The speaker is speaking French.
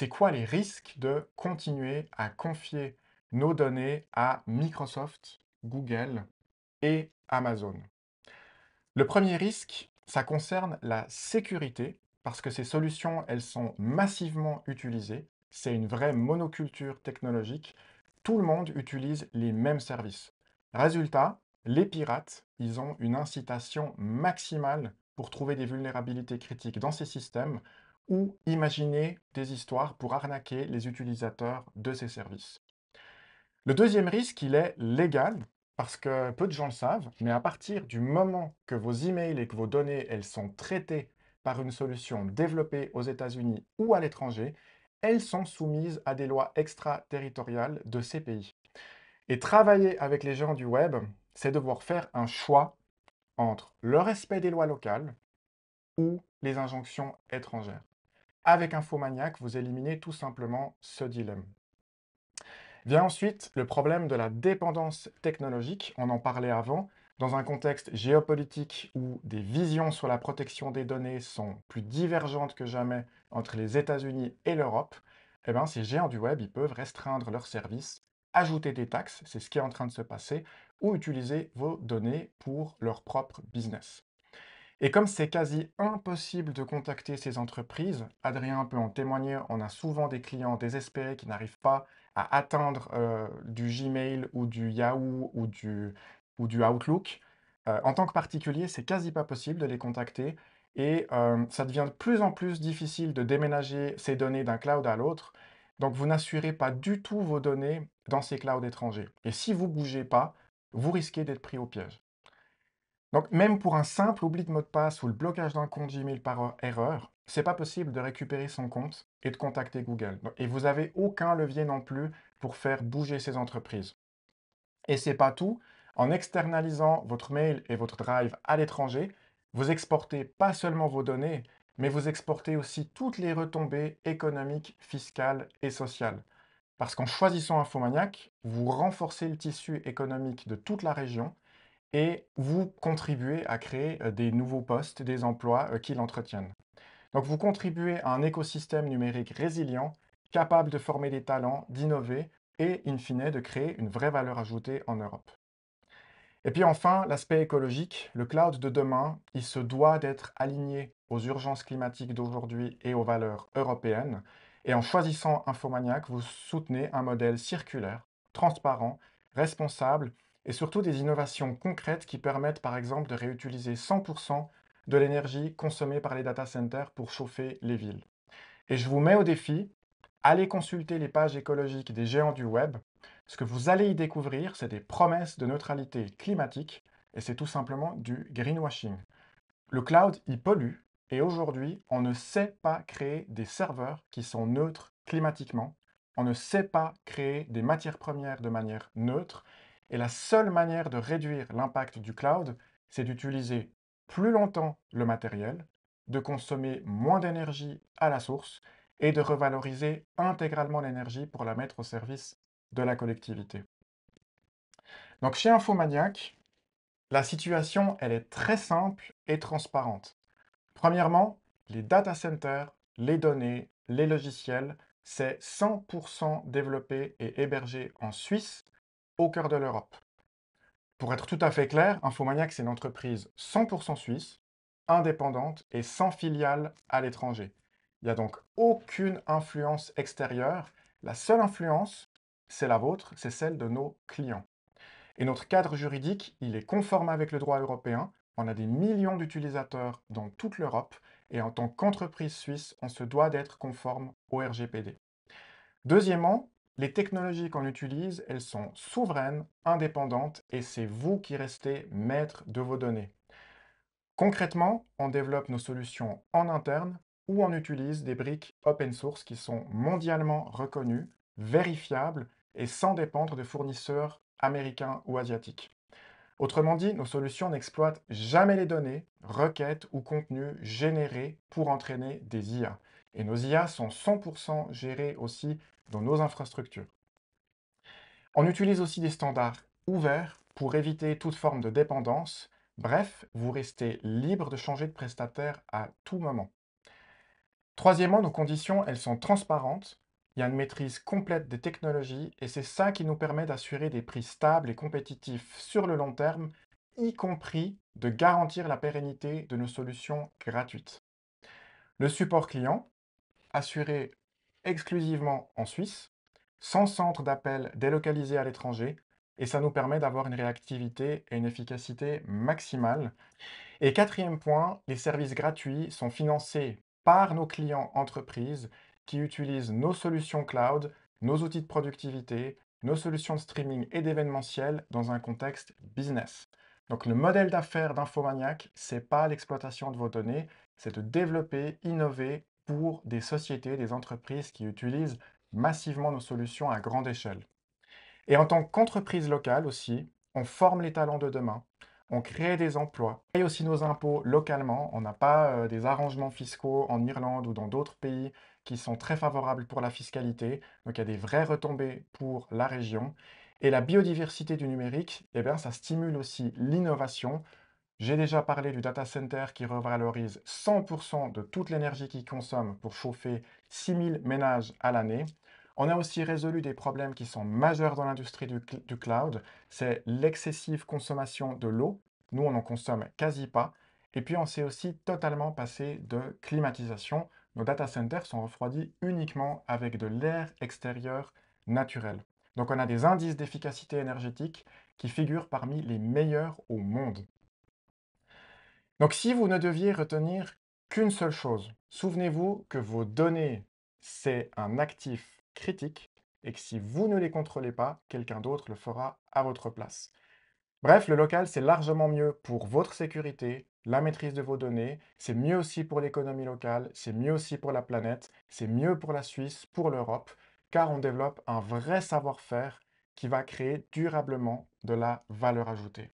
c'est quoi les risques de continuer à confier nos données à Microsoft, Google et Amazon? Le premier risque, ça concerne la sécurité, parce que ces solutions, elles sont massivement utilisées. C'est une vraie monoculture technologique. Tout le monde utilise les mêmes services. Résultat, les pirates, ils ont une incitation maximale pour trouver des vulnérabilités critiques dans ces systèmes ou imaginer des histoires pour arnaquer les utilisateurs de ces services. Le deuxième risque, il est légal, parce que peu de gens le savent, mais à partir du moment que vos emails et que vos données, elles sont traitées par une solution développée aux États-Unis ou à l'étranger, elles sont soumises à des lois extraterritoriales de ces pays. Et travailler avec les gens du web, c'est devoir faire un choix entre le respect des lois locales ou les injonctions étrangères. Avec Infomaniac, vous éliminez tout simplement ce dilemme. Vient ensuite le problème de la dépendance technologique, on en parlait avant, dans un contexte géopolitique où des visions sur la protection des données sont plus divergentes que jamais entre les États-Unis et l'Europe, eh ben, ces géants du web, ils peuvent restreindre leurs services, ajouter des taxes, c'est ce qui est en train de se passer, ou utiliser vos données pour leur propre business. Et comme c'est quasi impossible de contacter ces entreprises, Adrien peut en témoigner, on a souvent des clients désespérés qui n'arrivent pas à atteindre du Gmail ou du Yahoo ou du Outlook. En tant que particulier, c'est quasi pas possible de les contacter et ça devient de plus en plus difficile de déménager ces données d'un cloud à l'autre. Donc vous n'assurez pas du tout vos données dans ces clouds étrangers. Et si vous ne bougez pas, vous risquez d'être pris au piège. Donc, même pour un simple oubli de mot de passe ou le blocage d'un compte Gmail par erreur, c'est pas possible de récupérer son compte et de contacter Google. Et vous n'avez aucun levier non plus pour faire bouger ces entreprises. Et c'est pas tout. En externalisant votre mail et votre drive à l'étranger, vous exportez pas seulement vos données, mais vous exportez aussi toutes les retombées économiques, fiscales et sociales. Parce qu'en choisissant Infomaniac, vous renforcez le tissu économique de toute la région et vous contribuez à créer des nouveaux postes, des emplois qui l'entretiennent. Donc vous contribuez à un écosystème numérique résilient, capable de former des talents, d'innover et, in fine, de créer une vraie valeur ajoutée en Europe. Et puis enfin, l'aspect écologique, le cloud de demain, il se doit d'être aligné aux urgences climatiques d'aujourd'hui et aux valeurs européennes. Et en choisissant Infomaniac, vous soutenez un modèle circulaire, transparent, responsable et surtout des innovations concrètes qui permettent par exemple de réutiliser 100% de l'énergie consommée par les data centers pour chauffer les villes. Et je vous mets au défi, allez consulter les pages écologiques des géants du web. Ce que vous allez y découvrir, c'est des promesses de neutralité climatique et c'est tout simplement du greenwashing. Le cloud, il pollue et aujourd'hui, on ne sait pas créer des serveurs qui sont neutres climatiquement. On ne sait pas créer des matières premières de manière neutre. Et la seule manière de réduire l'impact du cloud, c'est d'utiliser plus longtemps le matériel, de consommer moins d'énergie à la source et de revaloriser intégralement l'énergie pour la mettre au service de la collectivité. Donc chez Infomaniac, la situation, elle est très simple et transparente. Premièrement, les data centers, les données, les logiciels, c'est 100% développé et hébergé en Suisse, au cœur de l'Europe. Pour être tout à fait clair, Infomaniac, c'est une entreprise 100% suisse, indépendante et sans filiale à l'étranger. Il n'y a donc aucune influence extérieure. La seule influence, c'est la vôtre, c'est celle de nos clients. Et notre cadre juridique, il est conforme avec le droit européen. On a des millions d'utilisateurs dans toute l'Europe et en tant qu'entreprise suisse, on se doit d'être conforme au RGPD. Deuxièmement, les technologies qu'on utilise, elles sont souveraines, indépendantes et c'est vous qui restez maître de vos données. Concrètement, on développe nos solutions en interne ou on utilise des briques open source qui sont mondialement reconnues, vérifiables et sans dépendre de fournisseurs américains ou asiatiques. Autrement dit, nos solutions n'exploitent jamais les données, requêtes ou contenus générés pour entraîner des IA. Et nos IA sont 100% gérés aussi dans nos infrastructures. On utilise aussi des standards ouverts pour éviter toute forme de dépendance. Bref, vous restez libre de changer de prestataire à tout moment. Troisièmement, nos conditions, elles sont transparentes. Il y a une maîtrise complète des technologies et c'est ça qui nous permet d'assurer des prix stables et compétitifs sur le long terme, y compris de garantir la pérennité de nos solutions gratuites. Le support client, assuré exclusivement en Suisse, sans centre d'appel délocalisé à l'étranger, et ça nous permet d'avoir une réactivité et une efficacité maximale. Et quatrième point, les services gratuits sont financés par nos clients entreprises qui utilisent nos solutions cloud, nos outils de productivité, nos solutions de streaming et d'événementiel dans un contexte business. Donc le modèle d'affaires d'Infomaniac, c'est pas l'exploitation de vos données, c'est de développer, innover pour des sociétés, des entreprises qui utilisent massivement nos solutions à grande échelle. Et en tant qu'entreprise locale aussi, on forme les talents de demain, on crée des emplois, on paye aussi nos impôts localement, on n'a pas des arrangements fiscaux en Irlande ou dans d'autres pays qui sont très favorables pour la fiscalité, donc il y a des vraies retombées pour la région. Et la biodiversité du numérique, eh bien, ça stimule aussi l'innovation. J'ai déjà parlé du data center qui revalorise 100% de toute l'énergie qu'il consomme pour chauffer 6000 ménages à l'année. On a aussi résolu des problèmes qui sont majeurs dans l'industrie du cloud. C'est l'excessive consommation de l'eau. Nous, on n'en consomme quasi pas. Et puis, on s'est aussi totalement passé de climatisation. Nos data centers sont refroidis uniquement avec de l'air extérieur naturel. Donc, on a des indices d'efficacité énergétique qui figurent parmi les meilleurs au monde. Donc si vous ne deviez retenir qu'une seule chose, souvenez-vous que vos données, c'est un actif critique et que si vous ne les contrôlez pas, quelqu'un d'autre le fera à votre place. Bref, le local, c'est largement mieux pour votre sécurité, la maîtrise de vos données, c'est mieux aussi pour l'économie locale, c'est mieux aussi pour la planète, c'est mieux pour la Suisse, pour l'Europe, car on développe un vrai savoir-faire qui va créer durablement de la valeur ajoutée.